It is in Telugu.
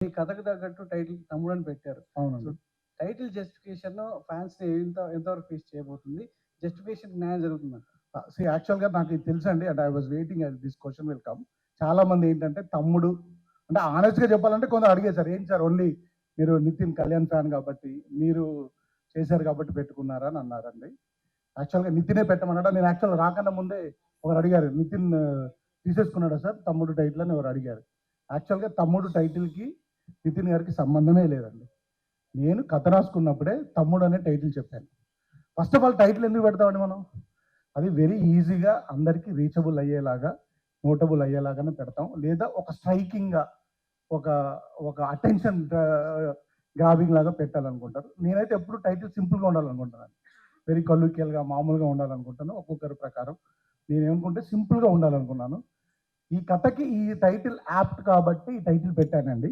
ఈ కథకు తగ్గట్టు టైటిల్ తమ్ముడని పెట్టారు. సో, అవునండి. టైటిల్ జస్టిఫికేషన్ ఫాన్స్‌ని ఎంతవరకు ఫేస్ చేయబోతుంది? జస్టిఫికేషన్ న్యాయం జరుగుతుందంట. యాక్చువల్‌గా నాకు ఇది తెలుసండి. And I was waiting this question will come. చాలామంది ఏంటంటే తమ్ముడు అంటే హానెస్ట్‌గా చెప్పాలంటే కొందరు అడిగారు సార్. ఏంటి సార్ ఓన్లీ మీరు నితిన్ కళ్యాణ్ ఫ్యాన్ కాబట్టి, మీరు చేశారు కాబట్టి పెట్టుకున్నారా అని అన్నారండి. యాక్చువల్‌గా నితినే పెట్టమన్నాడా? నేను యాక్చువల్‌గా రాకన్నా ముందే ఒకరు అడిగారు. నితిన్ తీసేసుకున్నాడా సార్ తమ్ముడు టైటిల్ అని ఎవరు అడిగారు. యాక్చువల్‌గా తమ్ముడు టైటిల్‌కి నితిన్ గారికి సంబంధమే లేదండి. నేను కథ రాసుకున్నప్పుడే తమ్ముడు అనే టైటిల్ చెప్పాను. ఫస్ట్ ఆఫ్ ఆల్ టైటిల్ ఎందుకు పెడతామండి మనం? అది వెరీ ఈజీగా అందరికీ రీచబుల్ అయ్యేలాగా, నోటబుల్ అయ్యేలాగానే పెడతాం. లేదా ఒక స్ట్రైకింగ్‌గా ఒక ఒక అటెన్షన్ గ్రాబింగ్ లాగా పెట్టాలనుకుంటారు. నేనైతే ఎప్పుడు టైటిల్ సింపుల్‌గా ఉండాలనుకుంటానండి. వెరీ కల్లుకియల్‌గా మామూలుగా ఉండాలనుకుంటాను. ఒక్కొక్కరి ప్రకారం. నేనేమనుకుంటే సింపుల్‌గా ఉండాలనుకున్నాను. ఈ కథకి ఈ టైటిల్ యాప్ట్ కాబట్టి ఈ టైటిల్ పెట్టానండి.